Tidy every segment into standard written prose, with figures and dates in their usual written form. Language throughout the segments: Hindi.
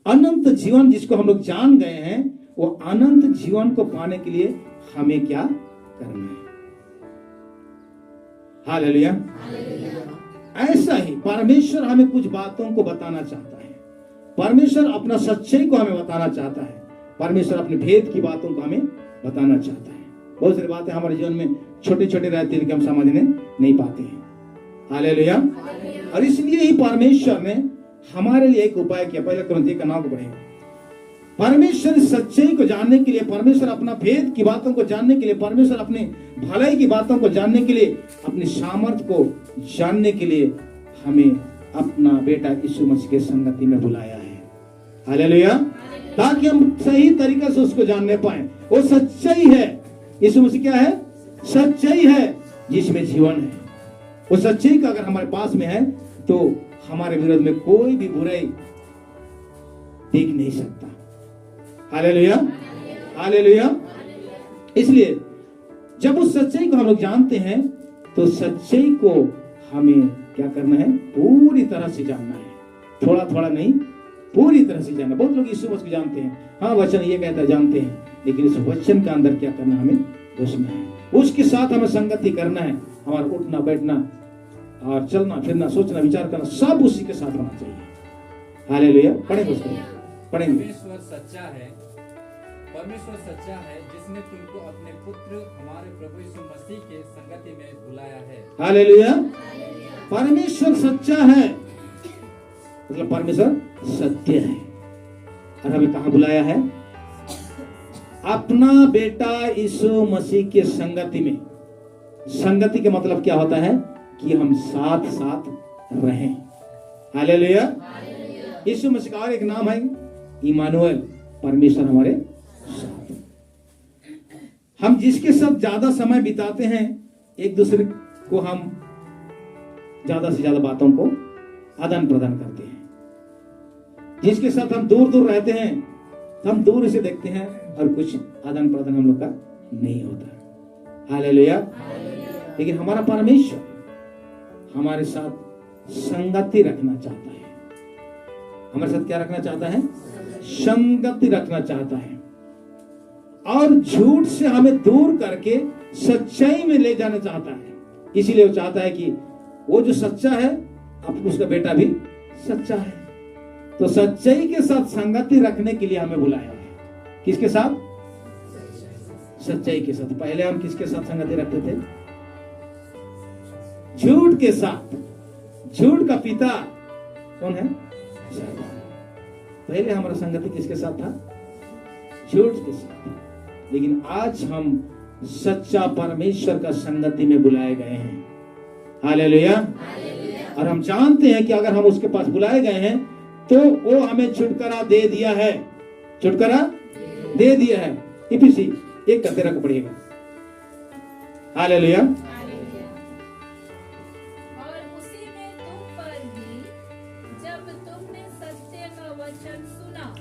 अनंत जीवन जिसको हम लोग जान गए हैं, वो अनंत जीवन को पाने के लिए हमें क्या करना है? हालेलुया। ऐसा ही परमेश्वर हमें कुछ बातों को बताना चाहता है। परमेश्वर अपना सच्चाई को हमें बताना चाहता है। परमेश्वर अपने भेद की बातों को हमें बताना चाहता है। बहुत सारी बातें हमारे जीवन में छोटे छोटे रहती है कि हम समझने नहीं पाते हैं। हालेलुया। और इसलिए ही परमेश्वर ने हमारे लिए एक उपाय किया। पहले कुरिन्थियों का 9 को पढ़ेंगे। परमेश्वर सच्चाई को जानने के लिए, परमेश्वर अपना भेद की बातों को जानने के लिए, परमेश्वर अपनी भलाई की बातों को जानने के लिए, अपनी सामर्थ को जानने के लिए हमें अपना बेटा यीशु मसीह के संगति में बुलाया है। हालेलुया। ताकि हम सही तरीके से उसको जानने पाए। वो सच्चाई है। यीशु मसीह क्या है? सच्चाई है जिसमें जीवन है। वो सच्चाई का अगर हमारे पास में है तो हमारे विरोध में कोई भी बुराई देख नहीं सकता। हालेलुया। हालेलुया। इसलिए जब उस सच्चाई को हम लोग जानते हैं तो सच्चाई को हमें क्या करना है? पूरी तरह से जानना है। थोड़ा थोड़ा नहीं, पूरी तरह से जानना। बहुत लोग यीशु मसीह को जानते हैं, हाँ वचन ये कहता है, जानते हैं, लेकिन इस वचन का अंदर क्या करना? हमें घुसना है। उसके साथ हमें संगति करना है। हमारा उठना बैठना और चलना फिरना, सोचना विचार करना सब उसी के साथ होना चाहिए। हालेलुया। पढ़ेंगे उसको, पढ़ेंगे। परमेश्वर सच्चा है, परमेश्वर सच्चा है जिसने तुमको अपने पुत्र हमारे प्रभु यीशु मसीह के संगति में बुलाया है। हालेलुया। परमेश्वर सच्चा है मतलब परमेश्वर सत्य है। और हमें कहां बुलाया है? अपना बेटा यीशु मसीह के संगति में। संगति का मतलब क्या होता है? कि हम साथ साथ रहें। हालेलुया। यीशु मसीह का और एक नाम है इमानुएल, परमेश्वर हमारे साथ। हम जिसके साथ ज्यादा समय बिताते हैं, एक दूसरे को हम ज्यादा से ज्यादा बातों को आदान प्रदान करते हैं। जिसके साथ हम दूर दूर रहते हैं, हम दूर से देखते हैं और कुछ आदान प्रदान हम लोग का नहीं होता। हालेलुया। लेकिन हमारा परमेश्वर हमारे साथ संगति रखना चाहता है। हमारे साथ क्या रखना चाहता है? संगति रखना चाहता है। और झूठ से हमें दूर करके सच्चाई में ले जाना चाहता है। इसीलिए वो चाहता है कि वो जो सच्चा है, अब उसका बेटा भी सच्चा है। तो सच्चाई के साथ संगति रखने के लिए हमें बुलाया है। किसके साथ? सच्चाई के साथ। पहले हम किसके साथ संगति रखते थे? झूठ के साथ। झूठ का पिता कौन है? पहले हमारा संगति किसके साथ था? झूठ के साथ। लेकिन आज हम सच्चा परमेश्वर का संगति में बुलाए गए हैं। हालेलुया। और हम जानते हैं कि अगर हम उसके पास बुलाए गए हैं तो वो हमें छुटकारा दे दिया है। छुटकारा दे दिया है। इफिसी 1 का 13 को पढ़िएगा। हालेलुया।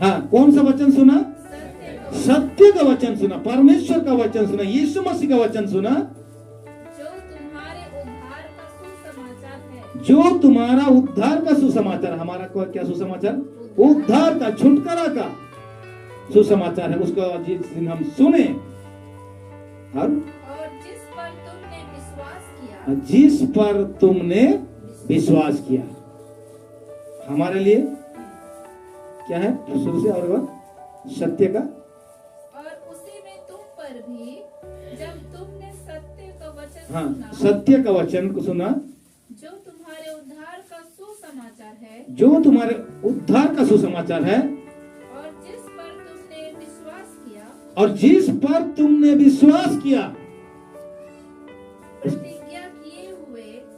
हाँ, कौन सा वचन सुना? सत्य का वचन सुना, परमेश्वर का वचन सुना, यीशु मसीह का वचन सुना, जो तुम्हारे उद्धार का सुसमाचार है। जो तुम्हारा उद्धार का सुसमाचार। हमारा क्या सुसमाचार? उद्धार का, छुटकारा का सुसमाचार है। उसको जिस दिन हम सुने और जिस पर तुमने विश्वास किया, जिस पर तुमने विश्वास किया। हमारे लिए क्या है? शुरू से और सत्य का। और उसी में तुम पर भी जब तुमने सत्य का वचन हाँ, सुना, सत्य का वचन को सुना, जो तुम्हारे उद्धार का सुसमाचार है, जो तुम्हारे उद्धार का सुसमाचार है, और जिस पर तुमने विश्वास किया, और जिस पर तुमने विश्वास किया,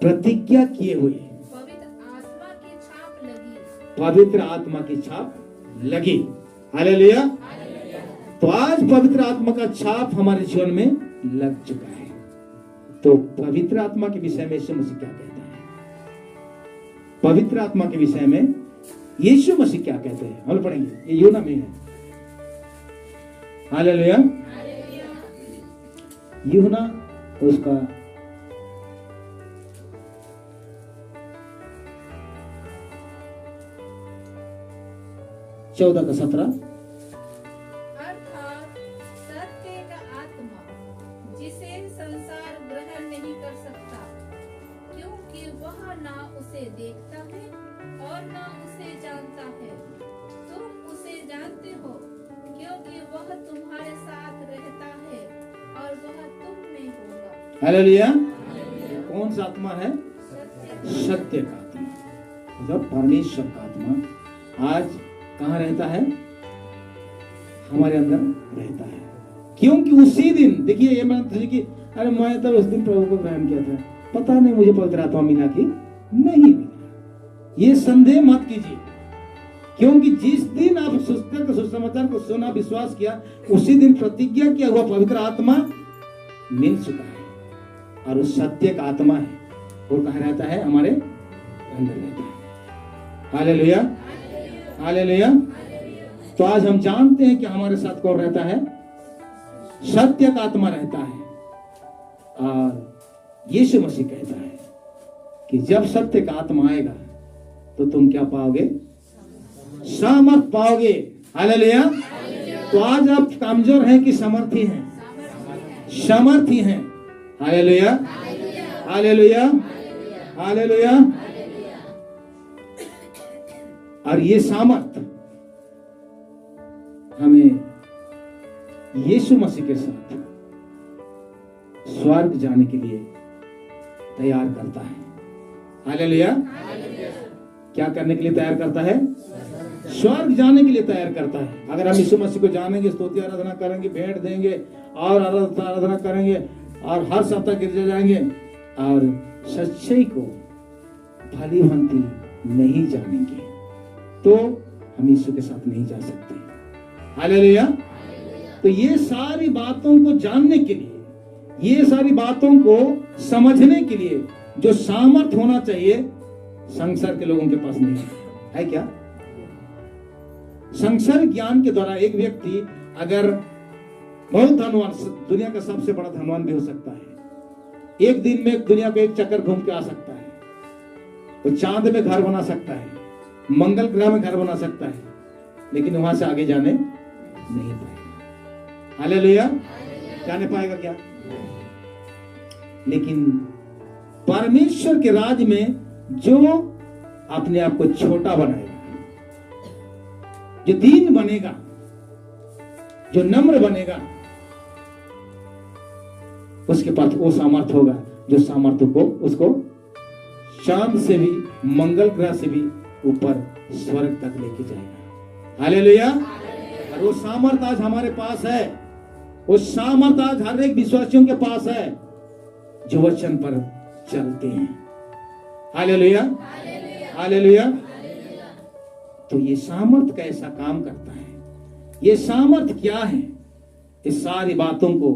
प्रतिज्ञा किए हुए पवित्र आत्मा की छाप लगी। हालेलुया। तो आज पवित्र आत्मा का छाप हमारे जीवन में लग चुका है। तो पवित्र आत्मा के विषय में यीशु मसीह क्या कहता है? पवित्र आत्मा के विषय में यीशु मसीह क्या कहते हैं? हम पढ़ेंगे, ये यूहन्ना में है। हालेलुया। यूहन्ना उसका 4 14 का 17। अर्थात सत्य का आत्मा जिसे संसार ग्रहण नहीं कर सकता, क्योंकि वह ना उसे देखता है और ना उसे जानता है। तुम उसे जानते हो क्योंकि वह तुम्हारे साथ रहता है और वह तुम में होगा। हालेलुया। कौन सा आत्मा है? सत्य सत्य का आत्मा। जब परमेश्वर का आत्मा आज कहाँ रहता है? हमारे अंदर रहता है। क्योंकि उसी दिन, देखिए ये मैं कि अरे मैं तो उस दिन प्रभु को ग्रहण किया था, पता नहीं मुझे पवित्र आत्मा मिला कि नहीं मिला। ये संदेह मत कीजिए, क्योंकि जिस दिन आप सुसमाचार को सुना, विश्वास किया, उसी दिन प्रतिज्ञा किया हुआ पवित्र आत्मा मिल चुका है और उस सत्य का आत्मा है, वो कहाँ रहता है? हमारे अंदर रहता है। Hallelujah, hallelujah. तो आज हम जानते हैं कि हमारे साथ कौन रहता है? सत्य का आत्मा रहता है। और यीशु मसीह कहता है कि जब सत्य का आत्मा आएगा तो तुम क्या पाओगे? सामर्थ पाओगे। हालेलुया। तो आज आप कमजोर हैं कि समर्थी हैं? समर्थी हैं। Hallelujah, hallelujah, hallelujah. और ये सामर्थ हमें यीशु मसीह के साथ स्वर्ग जाने के लिए तैयार करता है। हालेलुया। क्या करने के लिए तैयार करता है? स्वर्ग जाने के लिए तैयार करता है। अगर हम यीशु मसीह को जानेंगे, स्तुति आराधना करेंगे, भेंट देंगे और आराधना करेंगे और हर सप्ताह गिरजा जाएंगे और सच्चाई को भली भांति नहीं जानेंगे, तो हम यीशु के साथ नहीं जा सकते। हालेलुया। तो ये सारी बातों को जानने के लिए, ये सारी बातों को समझने के लिए जो सामर्थ होना चाहिए, संसार के लोगों के पास नहीं है क्या? संसार ज्ञान के द्वारा एक व्यक्ति अगर बहुत धनवान, दुनिया का सबसे बड़ा धनवान भी हो सकता है, एक दिन में दुनिया को एक चक्कर घूम के आ सकता है, वो चांद में घर बना सकता है, मंगल ग्रह में घर बना सकता है, लेकिन वहां से आगे जाने नहीं पाएगा। हालेलुया। जाने पाएगा क्या? लेकिन परमेश्वर के राज में जो अपने आप को छोटा बनाएगा, जो दीन बनेगा, जो नम्र बनेगा, उसके पास वो सामर्थ होगा जो सामर्थ्य को उसको चांद से भी, मंगल ग्रह से भी ऊपर स्वर्ग तक लेके जाएगा। हालेलुया। और वो सामर्थ आज हमारे पास है, वो सामर्थ आज हर एक विश्वासियों के पास है जो वचन पर चलते हैं। Hallelujah, hallelujah. तो ये सामर्थ कैसा काम करता है, ये सामर्थ क्या है, इस सारी बातों को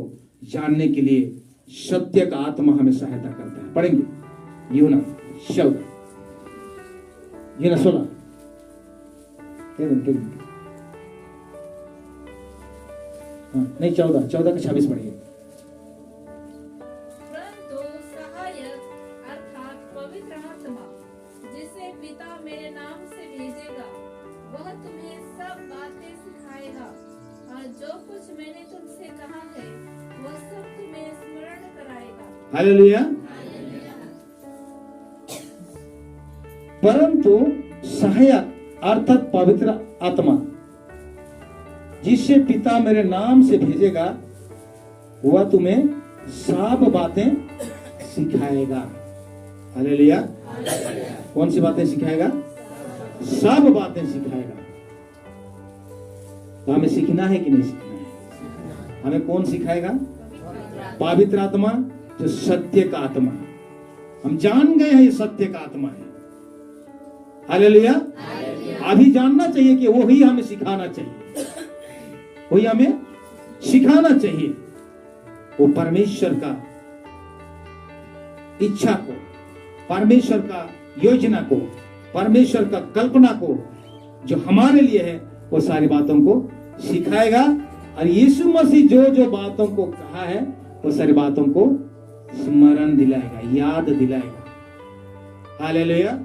जानने के लिए सत्य का आत्मा हमें सहायता करता है। पढ़ेंगे यूहन्ना 14, यूहन्ना 16, नहीं 14 का 26 पढ़िए। परंतु सहायक अर्थात पवित्र आत्मा जिसे पिता मेरे नाम से भेजेगा, वह तुम्हें सब बातें सिखाएगा और जो कुछ मैंने तुमसे कहा है वह सब तुम्हें स्मरण कराएगा। हालेलुया। परंतु सहायक अर्थात पवित्र आत्मा जिससे पिता मेरे नाम से भेजेगा, वह तुम्हें सब बातें सिखाएगा। हालेलुया। कौन सी बातें सिखाएगा? सब बातें सिखाएगा। तो हमें सीखना है कि नहीं सीखना है? हमें कौन सिखाएगा? पवित्र आत्मा, जो सत्य का आत्मा। हम जान गए हैं ये सत्य का आत्मा है। हालेलुया। अभी जानना चाहिए कि वही हमें सिखाना चाहिए, वही हमें सिखाना चाहिए। वो परमेश्वर का इच्छा को, परमेश्वर का योजना को, परमेश्वर का कल्पना को जो हमारे लिए है, वो सारी बातों को सिखाएगा। और यीशु मसीह जो जो बातों को कहा है, वो सारी बातों को स्मरण दिलाएगा, याद दिलाएगा। हालेलुया।